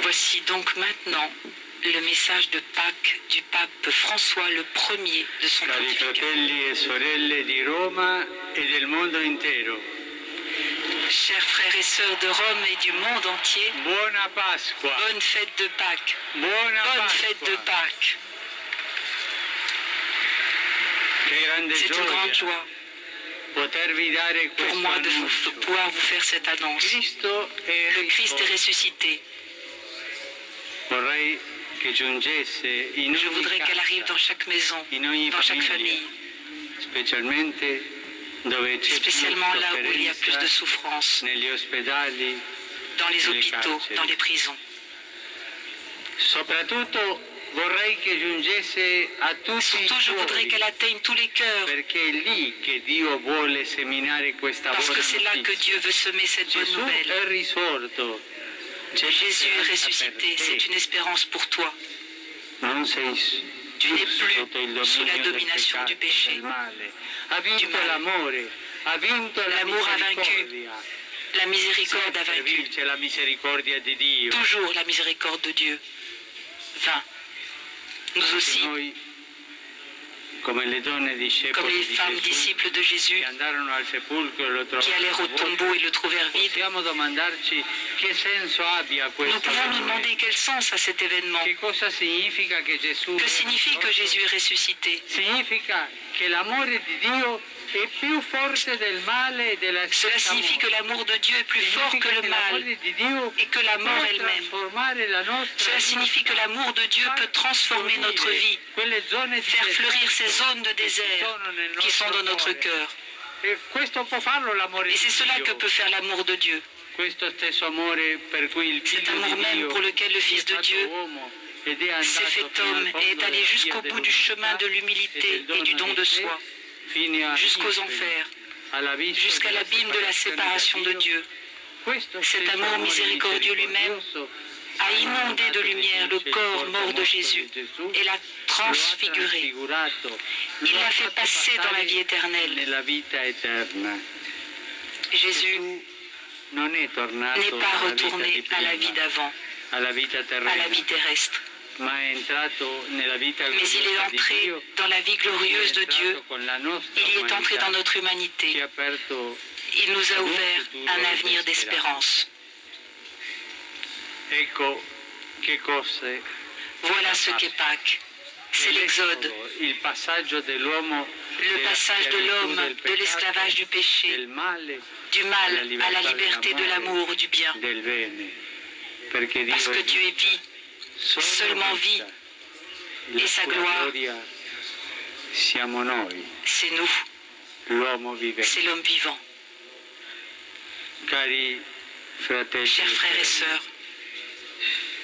Voici donc maintenant le message de Pâques du pape François le Ier de son Cari pontificat. fratelli e sorelle di Roma e del mondo intero, Chers frères et sœurs de Rome et du monde entier, buona Pasqua! bonne fête de Pâques. Buona Bonne fête de Pasqua! Pâques. Che grande C'est une grande gioia joie potervi dare pour questo moi de annuncio. pouvoir vous faire cette annonce. Cristo è Le Christ est risorto. ressuscité. Vorrei che giungesse in Je ogni voudrais qu'elle arrive casa, dans chaque maison, in ogni dans chaque famiglia, famille, specialmente dove c'è più spécialement là où il y a plus de sofferenza, souffrance, negli ospedali, dans les nelle hôpitaux, carceri. dans les prisons. Soprattutto vorrei che giungesse a tutti i Surtout, je voudrais cuori, qu'elle atteigne tous les cœurs, perché è lì che Dio vuole seminare questa parce buona que c'est là que notizia. Dieu veut semer cette bonne Gesù nouvelle. è risorto. C'è Jésus est speranza ressuscité, per c'est te. une espérance pour toi. Non sei Tu n'es sotto il plus sous la dominio del domination du peccato, péché. del male. Ha vinto male. l'amore, ha vinto la L'amour a vaincu. misericordia. La miséricorde a Sempre vaincu. vince la misericordia di Dio. Toujours la miséricorde de Dieu vint. Nous Anche aussi, noi, come le donne comme discepoli les di femmes Gesù, disciples de Jésus, che andarono al sepolcro e lo qui allèrent au trovarono vuoto, tombeau et le trouvèrent vide, possiamo domandarci che senso abbia nous questo pouvons nous avvenimento. demander quel sens a cet événement. Che cosa significa che Gesù Que è signifie que risorto? Jésus est ressuscité? Significa che l'amore di Dio è più forte del male e della Cela stessa signifie que morte. l'amour de Dieu est plus fort que Significa le che mal l'amore di Dio et que la mort può elle-même. trasformare la nostra Cela signifie que l'amour de Dieu peut transformer notre vie, quelle zone di faire fleurir ces deserto zones de che désert sono nel qui sont nostro dans notre cuore. cœur. E questo può farlo l'amore Et di c'est cela que Dio. peut faire l'amour de Dieu. Questo stesso amore per cui il Cet figlio amour di même Dio pour lequel le si è Fils de fatto Dieu uomo ed è s'est andato fait fino al homme et fondo est allé della jusqu'au via bout du chemin de l'humilité et du don de soi, jusqu'aux enfers, jusqu'à l'abîme de la séparation de Dieu. Cet amour miséricordieux lui-même a inondé de lumière le corps mort de Jésus et l'a transfiguré. Il l'a fait passer dans la vie éternelle. nella vita eterna. Jésus Non è tornato n'est pas alla vita retourné di à la prima, vie d'avant, alla vita à terrena, la vie terrestre, ma è entrato nella vita mais il est gloriosa di entré Dio, dans la vie glorieuse de Dieu. con la nostra Il y est entré umanità, dans notre ci ha humanité. aperto. Il nous a ouvert un avenir d'espérance. Ecco che cos'è Voilà ce qu'est Pâques. C'est l'Exode, il passaggio dell'uomo, le passage de l'homme de l'esclavage du péché, del male, du mal à la liberté de l'amour, du bien. del bene, perché Dio Parce que è Dieu est vie, seulement vie, la et sa sua gloire. gloria siamo noi, c'est nous, l'uomo vivente. c'est l'homme vivant. Cari fratelli Chers frères et sorelle, sœurs,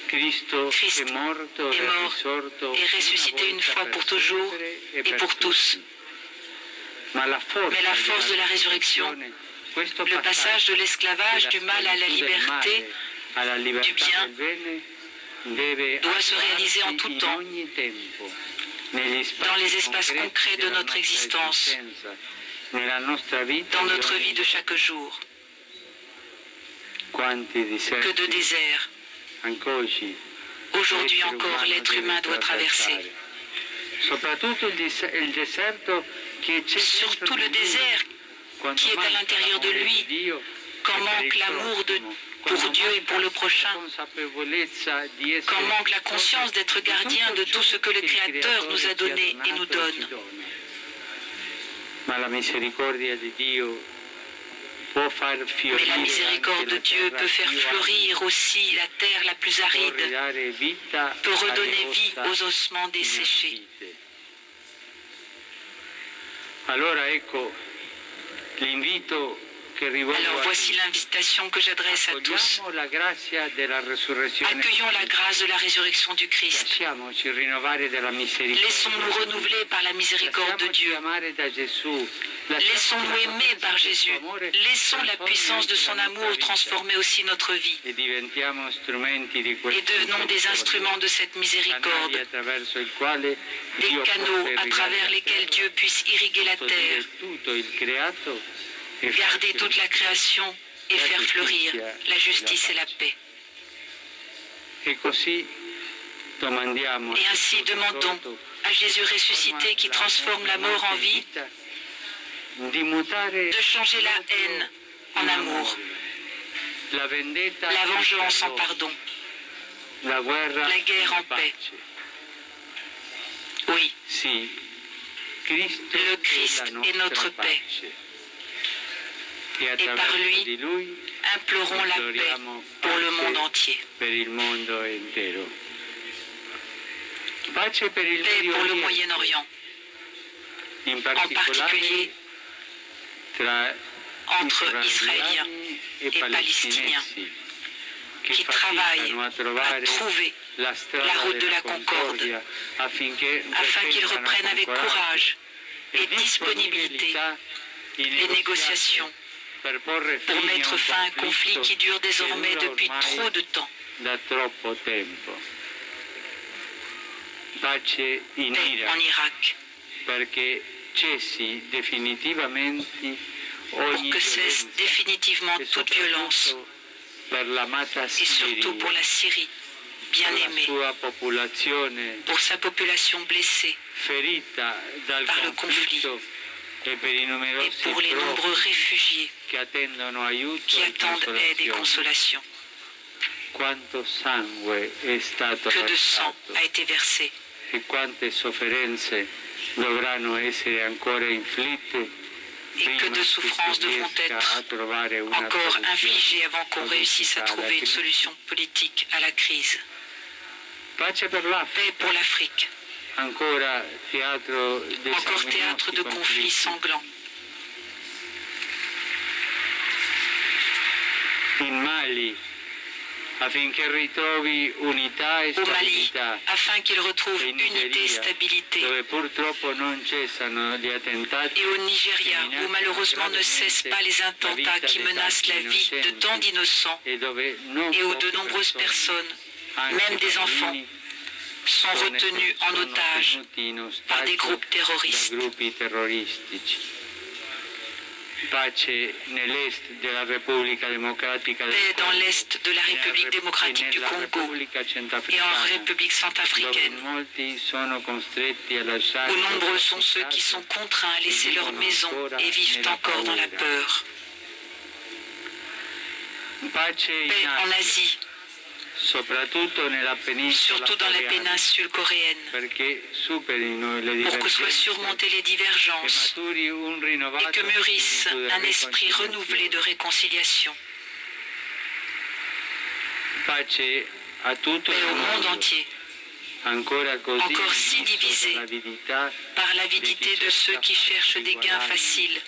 Cristo Christ è morto est e mort risorto et ressuscité une fois pour toujours et pour tous. Mais la force de la résurrection, le passage de l'esclavage, du mal à la liberté, du bien, doit se réaliser en tout temps, dans les espaces concrets de notre existence, dans notre vie de chaque jour. Que de déserts, aujourd'hui encore, l'être humain doit traverser. Surtout le désert qui est à l'intérieur de lui, quand manque l'amour pour Dieu et pour le prochain, quand manque la conscience d'être gardien de tout ce que le Créateur nous a donné et nous donne. Mais la miséricorde de Dieu peut faire fleurir aussi la terre la plus aride, peut redonner vie aux ossements desséchés. Alors voici l'invitation que j'adresse à tous. Accueillons la grâce de la résurrection du Christ. Laissons-nous renouveler par la miséricorde de Dieu. Laissons-nous aimer par Jésus. Laissons la puissance de son amour transformer aussi notre vie. Et devenons des instruments de cette miséricorde, des canaux à travers lesquels Dieu puisse irriguer la terre, garder toute la création et faire fleurir la justice et la paix. Et ainsi demandons à Jésus ressuscité qui transforme la mort en vie de changer la haine en amour, la vengeance en pardon, la guerre en paix. Oui, le Christ est notre paix. Et par lui, implorons la paix pour le monde entier. Paix pour le Moyen-Orient, en particulier entre Israéliens et Palestiniens, qui travaillent à trouver la route de la concorde, afin qu'ils reprennent avec courage et disponibilité les négociations pour mettre fin à un conflit qui dure désormais depuis trop de temps. Paix en Irak, pour que cesse définitivement toute violence, et surtout pour la Syrie, bien-aimée, pour sa population blessée par le conflit, et pour les nombreux réfugiés qui attendent aide et consolation. Que de sang a été versé, et que de souffrances devront être encore infligées avant qu'on réussisse à trouver une solution politique à la crise. Paix pour l'Afrique, encore théâtre de conflits sanglants. Au Mali, afin qu'il retrouve unité et stabilité. Et au Nigeria, où malheureusement ne cessent pas les attentats qui menacent la vie de tant d'innocents et où de nombreuses personnes, même des enfants, sont retenus en otage par des groupes terroristes. Paix dans l'Est de la République démocratique du Congo et en République centrafricaine, où nombreux sont ceux qui sont contraints à laisser leur maison et vivent encore dans la peur. Paix en Asie, surtout dans la péninsule coréenne, pour que soient surmontées les divergences et que mûrisse un esprit renouvelé de réconciliation. Paix au monde entier, encore si divisé par l'avidité de ceux qui cherchent des gains faciles,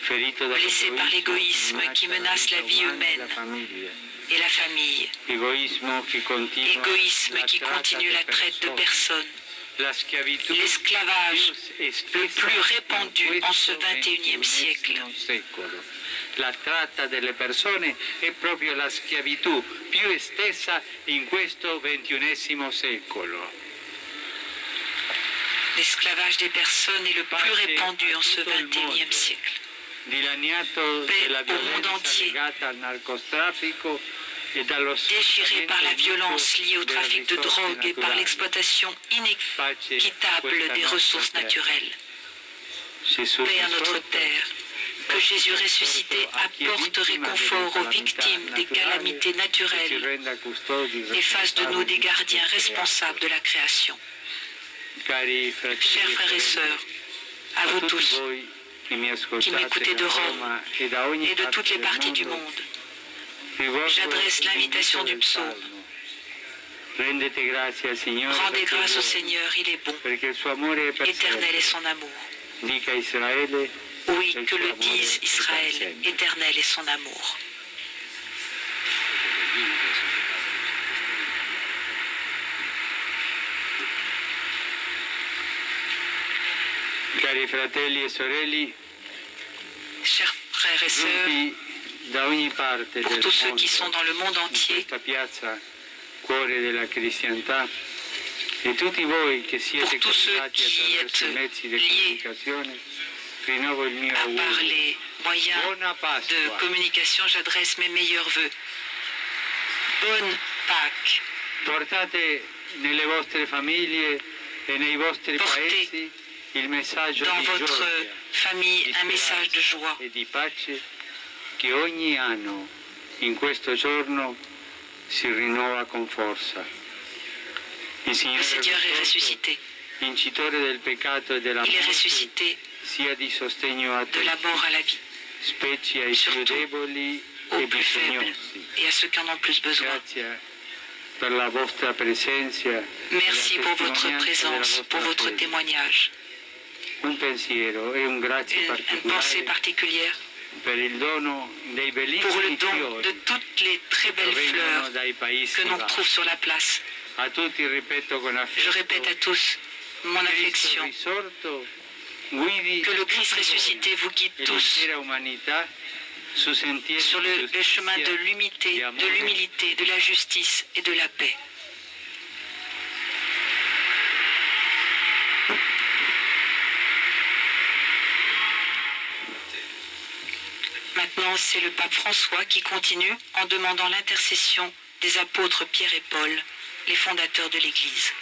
blessés par l'égoïsme qui menace la vie humaine et la famille, égoïsme qui continue la traite de personnes, l'esclavage le plus répandu en ce XXIe siècle. La tratta delle persone è proprio la schiavitù più estesa in questo XXI secolo. L'esclavage des personnes est le plus répandu en ce XXIe siècle. Paix au monde entier, déchiré par la violence liée au trafic de drogue et par l'exploitation inéquitable des ressources naturelles. Paix à notre terre, que Jésus ressuscité apporte réconfort aux victimes des calamités naturelles et fasse de nous des gardiens responsables de la création. Chers frères et sœurs, à vous tous qui m'écoutez de Rome et de toutes les parties du monde, j'adresse l'invitation du psaume. Rendez grâce au Seigneur, il est bon, éternel est son amour. Oui, que le dise Israël, éternel est son amour. Cari fratelli e sorelle, chers frères et sœurs, pour tous ceux qui sont dans le monde entier, pour tous ceux qui êtes liés à par les moyens de communication, j'adresse mes meilleurs vœux. Bonne Pâques. Portate nelle vostre famiglie e nei vostri paesi il messaggio dans di votre gioia, famille di un message de joie e di pace che ogni anno in questo giorno si rinnova con forza. Il Le Signore Seigneur est ressuscité. vincitore del peccato e della Il est morte, ressuscité sia di sostegno a de la tutti, mort à la vie, specie ai più surtout deboli aux e plus faibles bisognosi. et à ceux qui en ont le plus besoin. Grazie per la vostra presenza. Merci pour votre présence, pour votre témoignage. Un pensiero e un grazie Une pensée particolare particulière per il dono dei pour le bellissimi don fiori de toutes les très che belles vengono fleurs dai paesi que l'on bassi. trouve sur la place. A tutti ripeto con Je affetto, répète à tous mon Cristo affection. risorto guidi Que le Christ ressuscité vous guide e tous l'intera umanità su sentieri sur di le chemin giustizia, de l'humilité, di amore. de la justice et de la paix. Maintenant, c'est le pape François qui continue en demandant l'intercession des apôtres Pierre et Paul, les fondateurs de l'Église.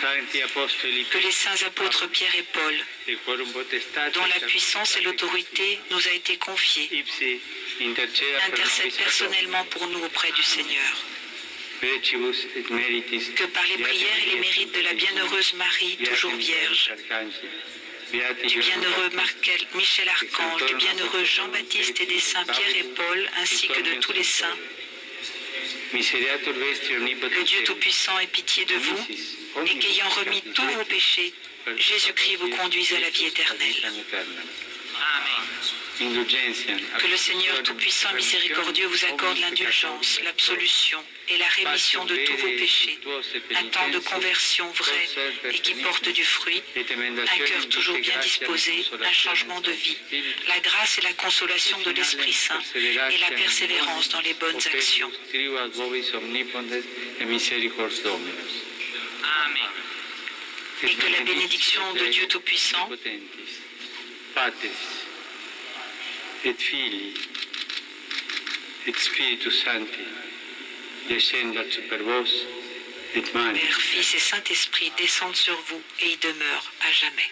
Santi apostoli, Que les saints apôtres Pierre et Paul, il quorum potestate, dont la puissance et l'autorité nous a été confiée, ipsi interceda per intercèdent nobis personnellement pour nous auprès du Seigneur. Fecibus et meritis, Que par les prières et les mérites de la bienheureuse Marie, toujours vierge, du bienheureux Michel Archange, du bienheureux Jean-Baptiste et des saints Pierre et Paul, ainsi que de tous les saints, le Dieu Tout-Puissant ait pitié de vous, et qu'ayant remis tous vos péchés, Jésus-Christ vous conduise à la vie éternelle. Que le Seigneur Tout-Puissant Miséricordieux vous accorde l'indulgence, l'absolution et la rémission de tous vos péchés, un temps de conversion vrai et qui porte du fruit, un cœur toujours bien disposé, un changement de vie, la grâce et la consolation de l'Esprit Saint et la persévérance dans les bonnes actions. Et que la bénédiction de Dieu Tout-Puissant, et Fili, et Spiritus Sancti, descendat super vos, et mani. Père, Fils et Saint-Esprit descendent sur vous et y demeurent à jamais.